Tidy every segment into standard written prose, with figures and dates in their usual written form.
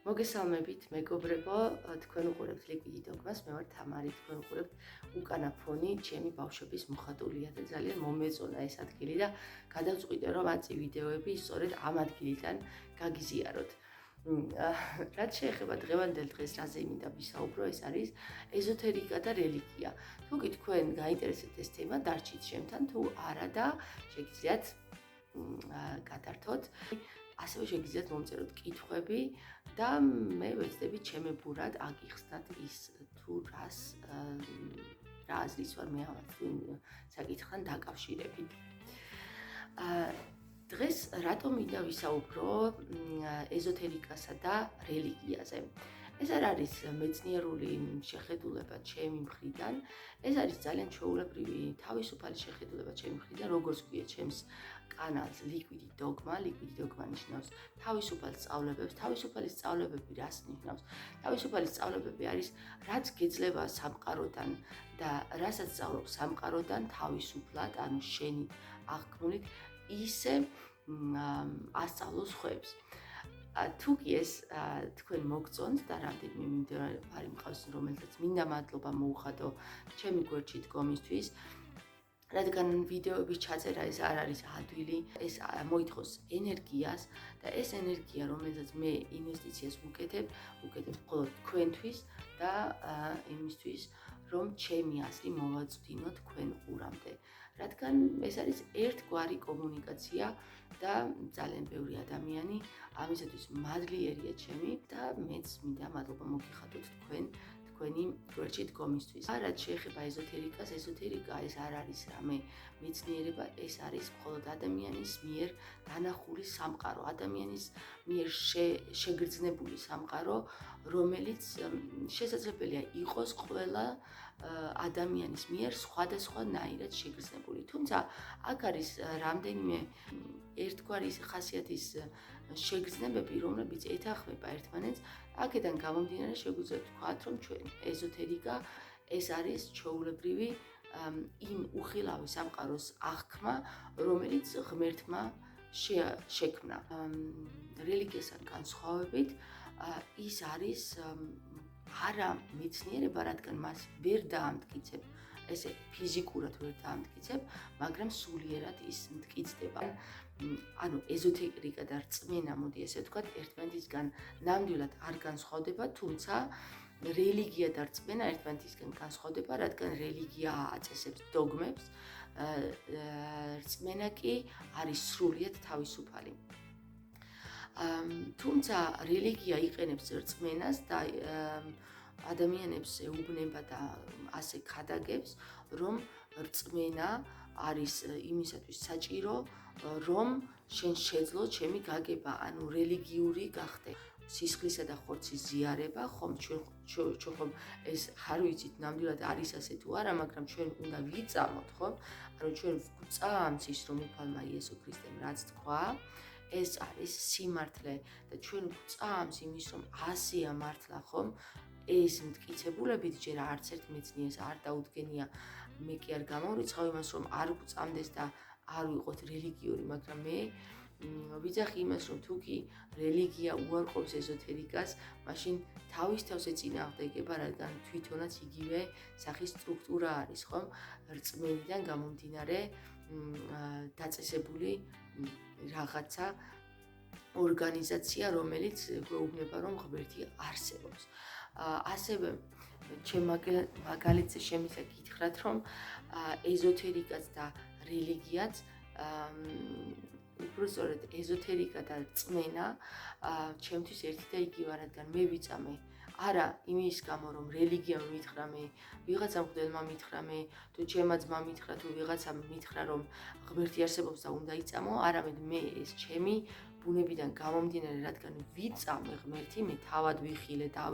მოგესალმებით, მეგობრებო, თქვენ უყურებთ ლიკვიდი დოგმას, მე ვარ თამარი, თქვენ უყურებთ უკანა ფონი, ჩემი ბავშვების მოხატულია და ძალიან მომეწონა ეს ადგილი და გადავწყვიტე, რომ აწი ვიდეოები სწორედ ამ ადგილიდან გაგიზიაროთ. რაც შეეხება დღევანდელ დღეს, რაზე მინდა ვისაუბრო, ეს არის ეზოთერიკა და რელიგია. თუ კი თქვენ გაინტერესებთ ეს თემა, დარჩით ჩემთან, თუ არა და შეგიძლიათ გადართოთ. ასევე შეგიძლიათ მომწეროთ კითხვები და მე ვეცდები ჩემებურად აგიხსნათ ის თუ რა აზრის ვარ მე ამათ საკითხთან დაკავშირებით. დღეს რატომ მინდა ვისაუბრო ეზოთერიკასა და რელიგიაზე? ეს არ არის მეცნიერული შეხედულება ჩემი მხრიდან, ეს არის ძალიან ჩვეულებრივი თავისუფალი შეხედულება ჩემი მხრიდან, როგორც ვქვია ჩემს კანალს ლიკვიდი დოგმა ნიშნავს თავისუფალ სწავლებებს. თავისუფალი სწავლებები რას ნიშნავს? თავისუფალი სწავლებები არის რაც გეძლება სამყაროდან და რასაც სწავლობ სამყაროდან თავისუფლად, ანუ შენი აღქმულით ისე ასწავლო სხვებს. თუ კი ეს თქვენ მოგწონთ და რამდენიმე მიმდევარი მყავს, რომელსაც მინდა მადლობა მოუხადო ჩემი გვერდში დგომისთვის, რადგან ვიდეოების ჩაწერა ეს არ არის ადვილი, ეს მოითხოვს ენერგიას და ეს ენერგია, რომელსაც მე ინვესტიციას ვუკეთებ მხოლოდ თქვენთვის და იმისთვის, რომ ჩემი აზრი მოვაწვდინო თქვენ ყურამდე. რადგან ეს არის ერთგვარი კომუნიკაცია და ძალიან ბევრი ადამიანი ამისათვის მადლიერია ჩემი და მეც მინდა მადლობა მოგიხადოთ თქვენი გვერდში დგომისთვის. რაც შეეხება ეზოთერიკას, ეზოთერიკა ეს არ არის რამე მეცნიერება, ეს არის მხოლოდ ადამიანის მიერ დანახული სამყარო, ადამიანის მიერ შეგრძნებული სამყარო, რომელიც შესაძლებელია იყოს ყველა ადამიანის მიერ სხვადასხვანაირად შეგრძნებული. თუმცა აქ არის რამდენიმე ერთგვარი ხასიათის შეგრძნებები, რომლებიც ეთანხმება ერთმანეთს. აქედან გამომდინარე შეგვიძლია ვთქვათ, რომ ჩვენ ეზოთერიკა ეს არის ჩვეულებრივი იმ უხილავი სამყაროს აღქმა, რომელიც ღმერთმა შექმნა. რელიგიასთან განსხვავებით, ის არის არა მეცნიერება, რადგან მას ვერ დაამტკიცებ, ესე ფიზიკურად ვერ დაამტკიცებ, მაგრამ სულიერად ის მტკიცდება. ანუ ეზოთერიკა და რწმენა, მოდი ესე ვთქვათ, ერთმანეთისგან ნამდვილად არ განსხვავდება, თუმცა რელიგია და რწმენა ერთმანეთისგან განსხვავდება, რადგან რელიგია აწესებს დოგმებს, რწმენა კი არის სრულიად თავისუფალი. თუმცა რელიგია იყენებს რწმენას და ადამიანებს ეუბნება და ასე ქადაგებს, რომ რწმენა არის იმისათვის საჭირო, რომ შენ შეძლო ჩემი გაგება, ანუ რელიგიური გახდე. სისხლისა და ხორცის ზიარება, ხომ ჩვენ ხომ ეს არ ვიცით ნამდვილად არის ასე თუ არა, მაგრამ ჩვენ უნდა ვიწამოთ, ხომ? ანუ ჩვენ ვწამს ის, რომ უფალმა იესო ქრისტემ რაც თქვა, ეს არის სიმართლე და ჩვენ ვწამს იმის, რომ ასეა მართლა, ხომ? ეს მტკიცებულებით ჯერ არც ერთ მეცნიერს არ დაუდგენია, მე კი არ გამორიცხავ იმას, რომ არ გვწამდეს და არ ვიყოთ რელიგიური, მაგრამ მე ვიძახი იმას, რომ თუ კი რელიგია უარყოფს ეზოთერიკას, მაშინ თავის თავს ეწინააღმდეგება, რადგან თვითონაც იგივე სახის სტრუქტურა არის, ხომ? რწმენიდან გამომდინარე დაწესებული რაღაცა ორგანიზაცია, რომელიც გვეუბნება, რომ ღმერთი არსებობს. ასევე ჩემ მაგალითზე შემიძლია გითხრათ, რომ ეზოთერიკაც და რელიგიაც უბრალოდ ეზოთერიკა და რწმენა ჩემთვის ერთი და იგივე, რადგან მე ვიწამე არა იმის გამო, რომ რელიგიამ მითხრა მე, ვიღაცა მღვდელმა მითხრა მე, თუ ჩემმა ძმამ მითხრა, თუ ვიღაცამ მითხრა, რომ ღმერთი არსებობს და უნდა იწამო, არამედ მე ეს ჩემი ბუნებიდან გამომდინარე, რადგან ვიწამე ღმერთი, მე თავად ვიხილე და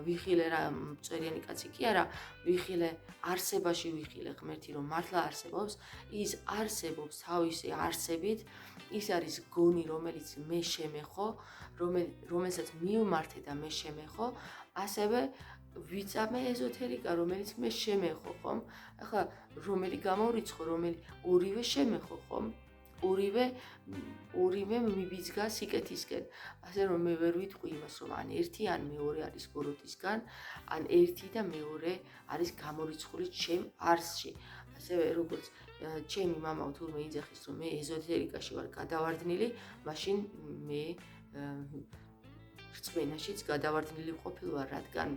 ვიხილე რა მწერიანი კაცი კი არა, ვიხილე არსებაში ვიხილე ღმერთი, რომ მართლა არსებობს, ის არსებობს თავისი არსებით, ის არის გონი, რომელიც მე შემეხო, რომელსაც მივმართე და მე შემეხო, ასევე ვიწამე ეზოთერიკა, რომელიც მე შემეხო, ხომ? ახლა რომელი გამორიცხო, რომელი ორივე შემეხო, ხომ? ორივე მიბიძგა სიკეთისკენ. ასე რომ მე ვერ ვიტყვი იმას, რომ ან ერთი ან მეორე არის გოროდისგან, ან ერთი და მეორე არის გამორიცხული ჩემ არსში. ასევე როგორც ჩემი მამაო თურმე იძახის, რომ მე ეზოთერიკაში ვარ გადავარდნილი, მაშინ მე რწმენაშიც გადავარდნილი ყოფილვარ, რადგან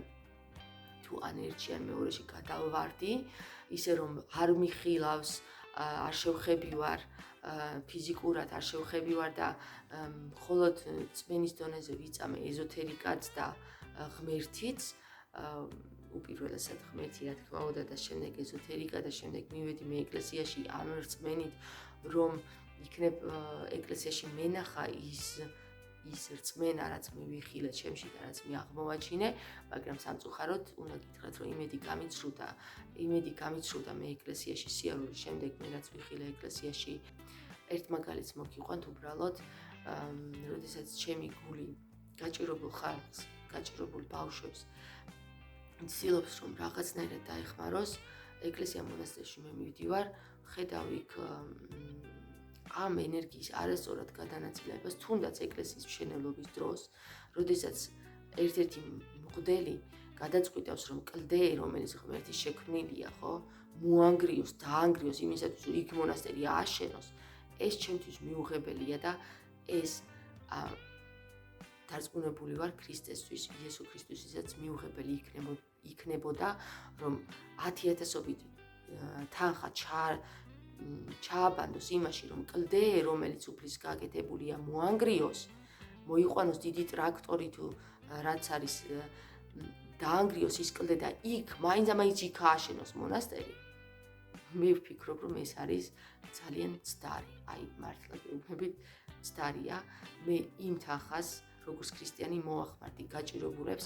თუ ან ერთში ან მეორეში გადავარდი, ისე რომ არ მიხილავს, არ შევხებივარ ფიზიკურად, არ შევხებივარ და მხოლოდ წმენის დონეზე ვიწამე ეზოთერიკაც და ღმერთიც, უპირველესად ღმერთი, რა თქმა უნდა, და შემდეგ ეზოთერიკა და შემდეგ მივედი მე ეკლესიაში ამ რწმენით, რომ იქნებ ეკლესიაში მენახა ის რწმენა, რაც მე ვიხილე ჩემში და რაც მე აღმოვაჩინე, მაგრამ სამწუხაროდ უნდა გითხრათ, რომ იმედი გამიცრუდა მე ეკლესიაში სიარულის შემდეგ, მე რაც ვიხილე ეკლესიაში. ერთ მაგალითს მოგიყვანთ უბრალოდ, როდესაც ჩემი გული გაჭირებულ ხალხს, გაჭირებულ ბავშვებს ცდილობს, რომ რაღაცნაირად დაეხმაროს, ეკლესია მონასტერში მე მივდივარ, ხედავ იქ ამ ენერგიის არასწორად გადანაწილებას, თუნდაც ეკლესიის მშენებლობის დროს, როდესაც ერთ-ერთი მღვდელი გადაწყვიტავს, რომ კლდე, რომელიც ღმერთის შექმნილია, ხო, მოანგრიოს, დაანგრიოს იმისათვის, რომ იქ მონასტერი ააშენოს, ეს ჩემთვის მიუღებელია და ეს დარწმუნებული ვარ ქრისტესთვის, იესო ქრისტესთვისაც მიუღებელი იქნებოდა, რომ 10,000-ობით თანხა ჩააბანდოს იმაში, რომ კლდე, რომელიც უფლის გაკეთებულია, მოანგრიოს, მოიყვანოს დიდი ტრაქტორი თუ რაც არის, დაანგრიოს ის კლდე და იქ მაინც იქ ააშენოს მონასტერი. მე ვფიქრობ, რომ ეს არის ძალიან ცდარი, აი მართლა გეუბნებით, ცდარია. მე იმ თანხას, როგორც ქრისტიანი მოახმარდი გაჭირებულებს,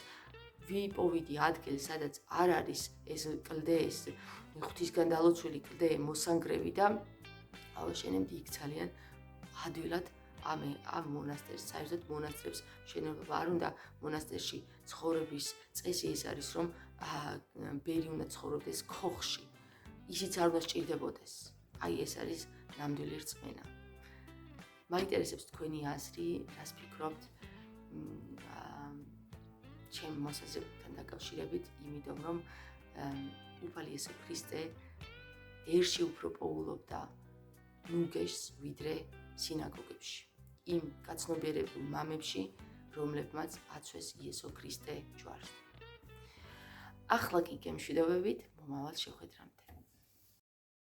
ვიპოვიდი ადგილს, სადაც არ არის ეს კლდე, ეს ღვთისგან დალოცვილი კლდე მოსანგრევი და ავაშენებდი იქ ძალიან ადვილად ამ მონასტერს, საერთოდ მონასტრებს მშენებლობა არ უნდა მონასტერში ცხოვრების წესი ეს არის, რომ ბერი უნდა ცხოვრობდეს ქოხში. ისიც არ უნდა სჭირდებოდეს. აი ეს არის ნამდვილი რწმენა. მაინტერესებს თქვენი აზრი, რას ფიქრობთ ჩემ მოსაზრებთან დაკავშირებით, იმიტომ რომ უფალი იესო ქრისტე ერში უფრო პოულობდა ნუგეშს ვიდრე სინაგოგებში. იმ კაცნობიერებულ მამებში, რომლებმაც აცვეს იესო ქრისტე ჯვარს. ახლა კი გემშვიდობებით, მომავალ შეხვედრამდე.